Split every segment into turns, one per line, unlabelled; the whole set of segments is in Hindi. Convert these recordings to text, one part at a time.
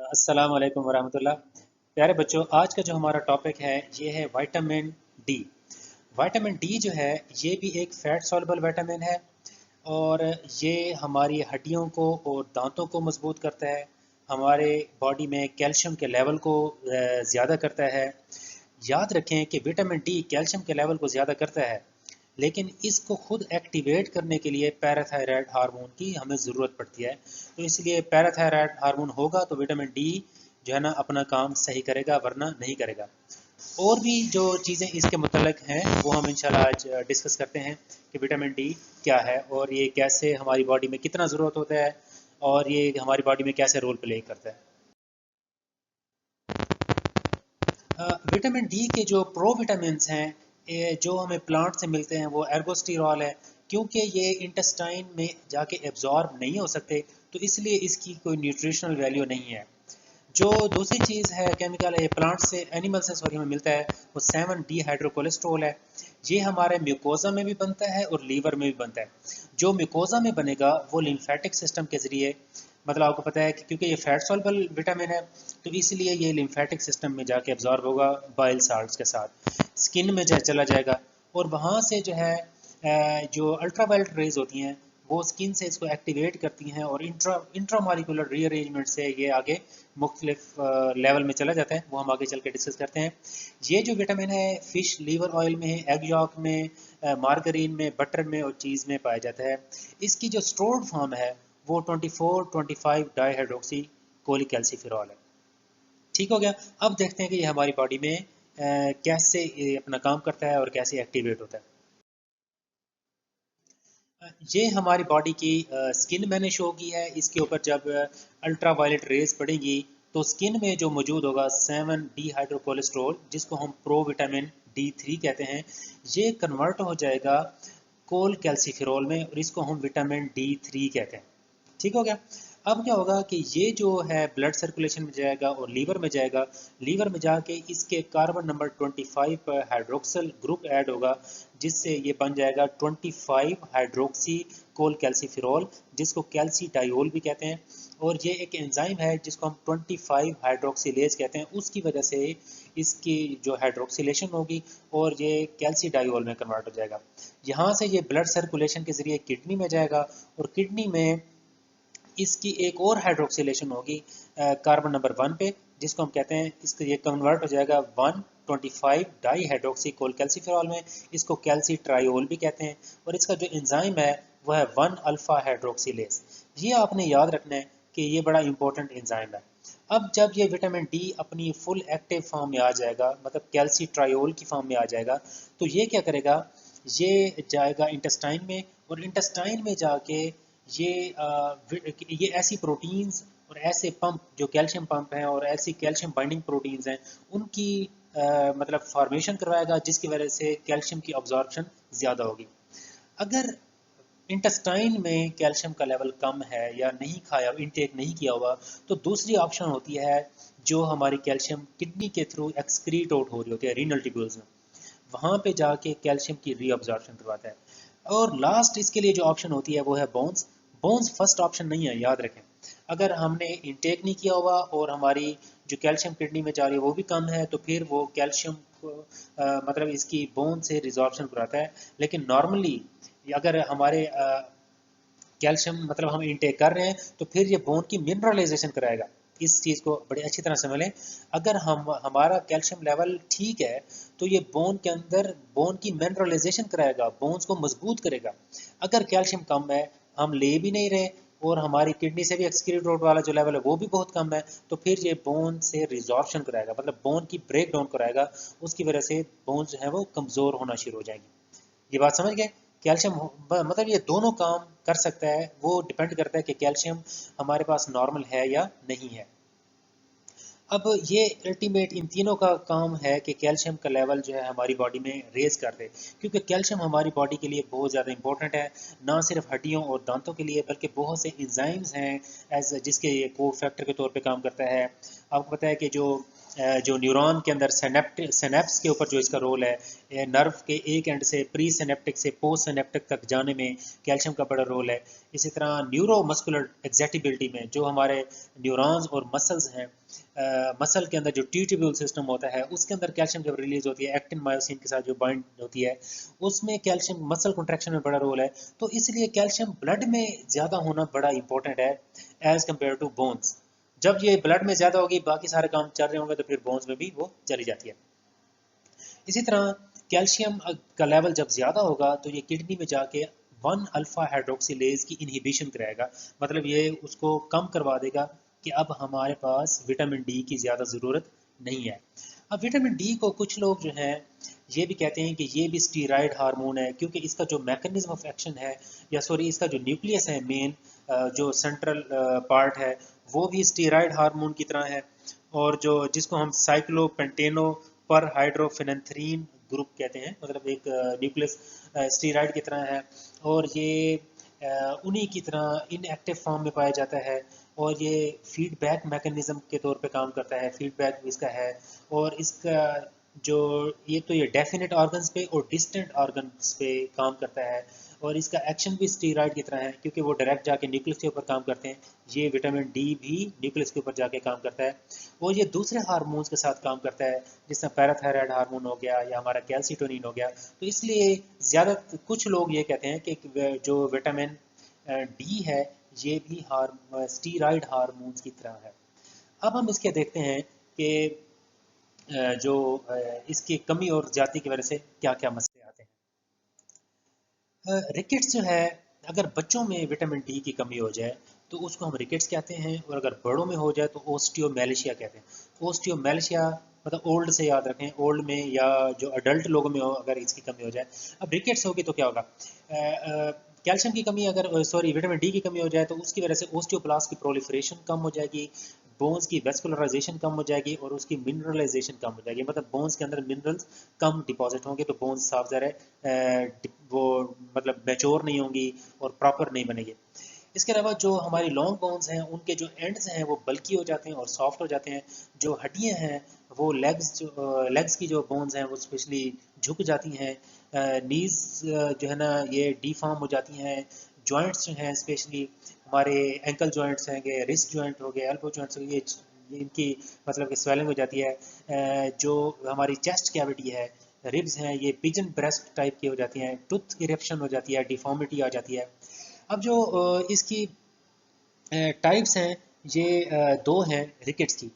अस्सलाम वालेकुम वरहमतुल्लाह। प्यारे बच्चों, आज का जो हमारा टॉपिक है ये है विटामिन डी। विटामिन डी जो है ये भी एक फैट सॉल्युबल विटामिन है और ये हमारी हड्डियों को और दांतों को मजबूत करता है। हमारे बॉडी में कैल्शियम के लेवल को ज़्यादा करता है। याद रखें कि विटामिन डी कैल्शियम के लेवल को ज़्यादा करता है, लेकिन इसको खुद एक्टिवेट करने के लिए पैराथायराइड हार्मोन की हमें ज़रूरत पड़ती है। तो इसलिए पैराथायराइड हार्मोन होगा तो विटामिन डी जो है ना अपना काम सही करेगा, वरना नहीं करेगा। और भी जो चीज़ें इसके मुतल्लिक हैं वो हम इंशाल्लाह आज डिस्कस करते हैं कि विटामिन डी क्या है और ये कैसे हमारी बॉडी में कितना ज़रूरत होता है और ये हमारी बॉडी में कैसे रोल प्ले करता है। विटामिन डी के जो प्रो विटामिन्स हैं जो हमें प्लांट से मिलते हैं वो एर्गोस्टिरॉल है। क्योंकि ये इंटेस्टाइन में जाके एब्जॉर्ब नहीं हो सकते तो इसलिए इसकी कोई न्यूट्रिशनल वैल्यू नहीं है। जो दूसरी चीज़ है केमिकल है प्लांट से एनिमल से सॉरी हमें मिलता है वो 7 डी हाइड्रोकोलेस्ट्रोल है। ये हमारे म्यूकोजा में भी बनता है और लीवर में भी बनता है। जो म्यूकोजा में बनेगा वो लिम्फेटिक सिस्टम के ज़रिए, मतलब आपको पता है कि क्योंकि ये फैट सॉल्युबल विटामिन है तो इसलिए ये लिम्फेटिक सिस्टम में जाके एब्जॉर्ब होगा बाइल साल्ट्स के साथ, स्किन में चला जाएगा और वहाँ से जो है जो अल्ट्रावायलेट रेज होती हैं वो स्किन से इसको एक्टिवेट करती हैं और इंट्रामॉलिक्यूलर रीअरेंजमेंट से ये आगे मुख्तलिफ लेवल में चला जाता है, वो हम आगे चल के डिस्कस करते हैं। ये जो विटामिन है फिश लीवर ऑयल में, एग यॉक में, मार्गरीन में, बटर में और चीज़ में पाया जाता है। इसकी जो स्टोर्ड फॉर्म है वो 24-25 डाईहाइड्रोक्सी कोलिकैल्सिफेरॉल है। ठीक हो गया। अब देखते हैं कि ये हमारी बॉडी में कैसे ये अपना काम करता है और कैसे एक्टिवेट होता है। ये हमारी बॉडी की स्किन मैंने शो की है। इसके ऊपर जब अल्ट्रा वायलेट रेज पड़ेंगी तो स्किन में जो मौजूद होगा 7 डी हाइड्रोकोलेस्ट्रोल जिसको हम प्रो विटामिन D3 कहते हैं, ये कन्वर्ट हो जाएगा कोल कैल्सिफेरॉल में और इसको हम विटामिन D3 कहते हैं। ठीक हो गया। अब क्या होगा कि ये जो है ब्लड सर्कुलेशन में जाएगा और लीवर में जाएगा। लीवर में जाके इसके कार्बन नंबर 25 पर हाइड्रोक्सिल ग्रुप ऐड होगा जिससे ये बन जाएगा 25 हाइड्रोक्सी कोल कैल्सिफेरॉल जिसको कैल्सीडायोल भी कहते हैं। और ये एक एंजाइम है जिसको हम 25 हाइड्रोक्सिलेज कहते हैं। उसकी वजह से इसकी जो हाइड्रोक्सिलेशन होगी और ये कैल्सीडायोल में कन्वर्ट हो जाएगा। यहाँ से ये ब्लड सर्कुलेशन के जरिए किडनी में जाएगा और किडनी में इसकी एक और हाइड्रोक्सिलेशन होगी कार्बन नंबर 1 पे जिसको हम कहते हैं, इसका ये कन्वर्ट हो जाएगा 125 डाई हाइड्रोक्सी कोल कैल्सिफेरॉल में। इसको कैल्सी ट्रायोल भी कहते हैं और इसका जो एंजाइम है वह है 1 अल्फा हाइड्रोक्सीलेज। ये आपने याद रखना है कि ये बड़ा इंपॉर्टेंट एंजाइम है। अब जब ये विटामिन डी अपनी फुल एक्टिव फॉर्म में आ जाएगा, मतलब कैल्सी ट्रायोल की फॉर्म में आ जाएगा, तो ये क्या करेगा, ये जाएगा इंटेस्टाइन में और इंटेस्टाइन में जाके ये ऐसी प्रोटीन्स और ऐसे पंप जो कैल्शियम पंप हैं और ऐसी कैल्शियम बाइंडिंग प्रोटीन्स हैं उनकी मतलब फॉर्मेशन करवाएगा जिसकी वजह से कैल्शियम की अब्जॉर्प्शन ज़्यादा होगी। अगर इंटेस्टाइन में कैल्शियम का लेवल कम है या नहीं खाया, इनटेक नहीं किया हुआ, तो दूसरी ऑप्शन होती है जो हमारी कैल्शियम किडनी के थ्रू एक्सक्रीट आउट हो रही होती है रीनल ट्यूब्यूल्स में, वहाँ पे जाके कैल्शियम की रीअब्जॉर्प्शन करवाता है। और लास्ट इसके लिए जो ऑप्शन होती है वो है बोन्स। बोन्स फर्स्ट ऑप्शन नहीं है, याद रखें। अगर हमने इंटेक नहीं किया हुआ और हमारी जो कैल्शियम किडनी में जा रही है वो भी कम है तो फिर वो कैल्शियम को मतलब इसकी बोन से रिजॉर्प्शन कराता है। लेकिन नॉर्मली अगर हमारे कैल्शियम मतलब हम इंटेक कर रहे हैं तो फिर ये बोन की मिनरलाइजेशन कराएगा। इस चीज़ को बड़ी अच्छी तरह समझ लें। अगर हम हमारा कैल्शियम लेवल ठीक है तो ये बोन के अंदर बोन की मिनरलाइजेशन कराएगा, बोन्स को मजबूत करेगा। अगर कैल्शियम कम है, हम ले भी नहीं रहे और हमारी किडनी से भी एक्सक्रीट आउट वाला जो लेवल है वो भी बहुत कम है, तो फिर ये बोन से रिजॉर्प्शन कराएगा, मतलब बोन की ब्रेक डाउन कराएगा। उसकी वजह से बोन जो है वो कमज़ोर होना शुरू हो जाएंगी। ये बात समझ गए। कैल्शियम मतलब ये दोनों काम कर सकता है, वो डिपेंड करता है कि कैल्शियम हमारे पास नॉर्मल है या नहीं है। अब ये अल्टीमेट इन तीनों का काम है कि कैल्शियम का लेवल जो है हमारी बॉडी में रेज कर दे, क्योंकि कैल्शियम हमारी बॉडी के लिए बहुत ज़्यादा इंपॉर्टेंट है। ना सिर्फ हड्डियों और दांतों के लिए बल्कि बहुत से एंजाइम्स हैं एज जिसके ये को फैक्टर के तौर पे काम करता है। आपको पता है कि जो जो न्यूरॉन के अंदर सिनेप्स के ऊपर जो इसका रोल है, नर्व के एक एंड से प्री सिनेप्टिक से पोस्ट सिनेप्टिक तक जाने में कैल्शियम का बड़ा रोल है। इसी तरह न्यूरो मस्कुलर एग्जैक्टिबिलिटी में जो हमारे न्यूरॉन्स और मसल्स हैं, मसल के अंदर जो ट्यूटिब्यूल सिस्टम होता है उसके अंदर कैल्शियम जब रिलीज होती है एक्टिन मायोसिन के साथ जो बाइंड होती है, उसमें कैल्शियम मसल कॉन्ट्रैक्शन में बड़ा रोल है। तो इसलिए कैल्शियम ब्लड में ज़्यादा होना बड़ा इंपॉर्टेंट है एज़ कम्पेयर टू बोन्स। जब ये ब्लड में ज़्यादा होगी, बाकी सारे काम चल रहे होंगे, तो फिर बोन्स में भी वो चली जाती है। इसी तरह कैल्शियम का लेवल जब ज़्यादा होगा तो ये किडनी में जाके 1 अल्फा हाइड्रोक्सीलेज की इनहिबिशन कराएगा। मतलब ये उसको कम करवा देगा कि अब हमारे पास विटामिन डी की ज़्यादा ज़रूरत नहीं है। अब विटामिन डी को कुछ लोग जो हैं ये भी कहते हैं कि ये भी स्टीरॉयड हार्मोन है, क्योंकि इसका जो मैकेनिज्म ऑफ एक्शन है, या सॉरी इसका जो न्यूक्लियस है मेन, जो सेंट्रल पार्ट है, वो भी स्टीरॉयड हार्मोन की तरह है। और जो जिसको हम साइक्लोपेंटेनो पर हाइड्रोफिनेंथ्रीन ग्रुप कहते हैं, मतलब एक न्यूक्लियस स्टीरॉयड की तरह है, और ये उन्हीं की तरह इनएक्टिव फॉर्म में पाया जाता है। और ये फीडबैक मैकेनिज्म के तौर पे काम करता है, फीडबैक इसका है। और इसका जो ये डेफिनेट ऑर्गन्स पे और डिस्टेंट ऑर्गन्स पे काम करता है। और इसका एक्शन भी स्टीरॉयड की तरह है, क्योंकि वो डायरेक्ट जाके न्यूक्लियस के ऊपर काम करते हैं। ये विटामिन डी भी न्यूक्लियस के ऊपर जाके काम करता है। और ये दूसरे हार्मोन्स के साथ काम करता है, जिसमें पैराथायराइड हार्मोन हो गया या हमारा कैल्सिटोनिन हो गया। तो इसलिए ज़्यादा कुछ लोग ये कहते हैं कि जो विटामिन डी है ये भी स्टीरॉयड हार्मोन्स की तरह है। अब हम इसके देखते हैं कि जो इसकी कमी और ज़्यादती की वजह से क्या क्या मसले आते हैं। रिकेट्स जो है, अगर बच्चों में विटामिन डी की कमी हो जाए तो उसको हम रिकेट्स कहते हैं, और अगर बड़ों में हो जाए तो ओस्टियोमेलेशिया कहते हैं। ओस्टियोमेलेशिया मतलब ओल्ड से याद रखें, ओल्ड में या जो अडल्ट लोगों में हो अगर इसकी कमी हो जाए। अब रिकेट्स होगी तो क्या होगा, कैल्शियम की कमी, अगर सॉरी विटामिन डी की कमी हो जाए तो उसकी वजह से ओस्टियोब्लास्ट की प्रोलिफरेशन कम हो जाएगी, बोन्स की वेस्कुलराइजेशन कम हो जाएगी, और उसकी मिनरलाइजेशन कम हो जाएगी। मतलब बोन्स के अंदर मिनरल्स कम डिपॉजिट होंगे, तो बोन्स साफ ज़ाहिर वो मतलब मैच्योर नहीं होंगी और प्रॉपर नहीं बनेगी। इसके अलावा जो हमारी लॉन्ग बोन्स हैं उनके जो एंड्स हैं वो बल्की हो जाते हैं और सॉफ्ट हो जाते हैं। जो हड्डियां हैं वो लेग्स की जो बोन्स हैं वो स्पेशली झुक जाती हैं। नीज जो है ना ये डीफॉर्म हो जाती हैं। जॉइंट्स जो हैं स्पेशली हमारे एंकल जॉइंट्स हैं, रिस्ट जॉइंट हो गए, एल्बो जॉइंट्स हो गए, ये इनकी मतलब कि स्वेलिंग हो जाती है। जो हमारी चेस्ट कैविटी है, रिब्स हैं, ये पिजन ब्रेस्ट टाइप की हो जाती हैं, टूथ इरेप्शन हो जाती है, डिफॉर्मिटी आ जाती है। अब जो इसकी टाइप्स हैं ये दो हैं रिकेट्स की।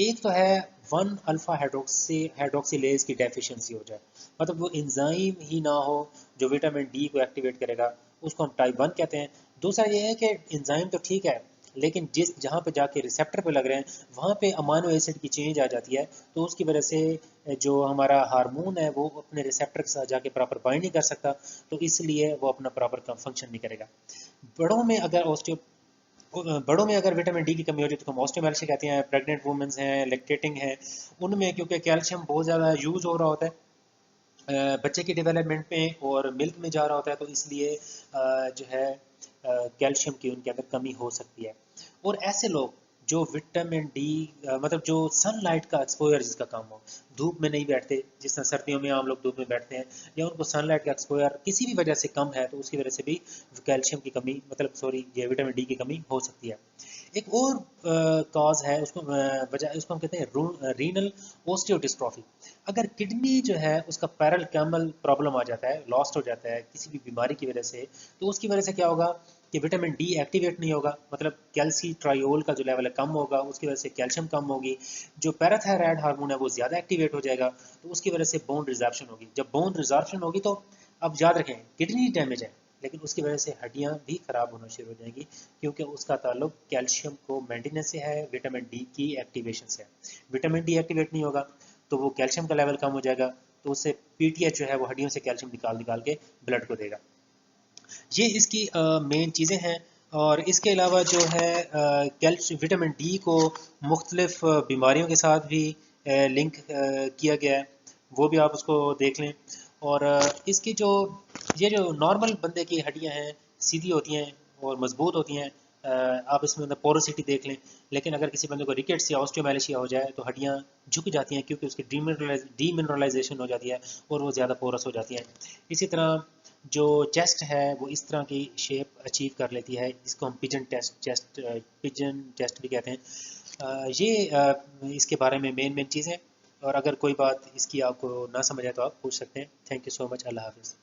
एक तो है 1 अल्फा हाइड्रोक्सीलेज की डेफिशिएंसी हो जाए, मतलब वो एंजाइम ही ना हो जो विटामिन डी को एक्टिवेट करेगा, उसको हम टाइप 1 कहते हैं। दूसरा ये है कि एंजाइम तो ठीक है, लेकिन जिस जहाँ पे जाके रिसेप्टर पे लग रहे हैं वहाँ पे अमाइनो एसिड की चेंज आ जाती है, तो उसकी वजह से जो हमारा हार्मोन है वो अपने रिसेप्टर के साथ जाके प्रॉपर बाइंड नहीं कर सकता, तो इसलिए वो अपना प्रॉपर फंक्शन नहीं करेगा। बड़ों में अगर ऑस्टियो बड़ों में अगर विटामिन डी की कमी हो जाए तो हम ऑस्टियोमेलेशिया कहते हैं। प्रेग्नेंट वुमेन्स हैं, लैक्टेटिंग हैं, उनमें क्योंकि कैल्शियम बहुत ज़्यादा यूज़ हो रहा होता है बच्चे की डेवलपमेंट में और मिल्क में जा रहा होता है, तो इसलिए जो है कैल्शियम की उनके अंदर कमी हो सकती है। और ऐसे लोग जो विटामिन डी मतलब जो सनलाइट का एक्सपोजर जिसका कम हो, धूप में नहीं बैठते, जिस तरह सर्दियों में आम लोग धूप में बैठते हैं, या उनको सनलाइट का एक्सपोजर किसी भी वजह से कम है, तो उसकी वजह से भी कैल्शियम की कमी मतलब सॉरी ये विटामिन डी की कमी हो सकती है। एक और कॉज है उसको वजह उसको हम कहते हैं रीनल ओस्टियोडिस्ट्रॉफी। अगर किडनी जो है उसका पैरल कैमल प्रॉब्लम आ जाता है, लॉस्ट हो जाता है किसी भी बीमारी की वजह से, तो उसकी वजह से क्या होगा कि विटामिन डी एक्टिवेट नहीं होगा, मतलब कैल्सीट्रायोल का जो लेवल है कम होगा, उसकी वजह से कैल्शियम कम होगी। जो पैराथायराइड हार्मोन है वो ज़्यादा एक्टिवेट हो जाएगा, तो उसकी वजह से बोन रिजॉर्प्शन होगी। जब बोन रिजॉर्प्शन होगी तो अब याद रखें किडनी डैमेज है, लेकिन उसकी वजह से हड्डियां भी खराब होना शुरू हो जाएंगी, क्योंकि उसका ताल्लुक कैल्शियम को मेंटेनेंस से है, विटामिन डी की एक्टिवेशन से है। विटामिन डी एक्टिवेट नहीं होगा तो वो कैल्शियम का लेवल कम हो जाएगा, तो उससे पीटीएच जो है वो हड्डियों से कैल्शियम निकाल निकाल के ब्लड को देगा। ये इसकी मेन चीज़ें हैं। और इसके अलावा जो है कैल्शियम विटामिन डी को मुख्तलिफ बीमारियों के साथ भी लिंक किया गया है, वो भी आप उसको देख लें। और इसकी जो ये जो नॉर्मल बंदे की हड्डियां हैं सीधी होती हैं और मजबूत होती हैं, आप इसमें मतलब पोरोसिटी देख लें। लेकिन अगर किसी बंदे को रिकेट्स या ऑस्टियोमैलेशिया हो जाए तो हड्डियाँ झुक जाती हैं क्योंकि उसकी डीमिनरलाइजेशन हो जाती है और वो ज़्यादा पोरस हो जाती हैं। इसी तरह जो चेस्ट है वो इस तरह की शेप अचीव कर लेती है, जिसको हम पिजन चेस्ट भी कहते हैं। इसके बारे में मेन चीज़ें। और अगर कोई बात इसकी आपको ना समझ आए तो आप पूछ सकते हैं। Thank you so much. अल्लाह हाफिज़।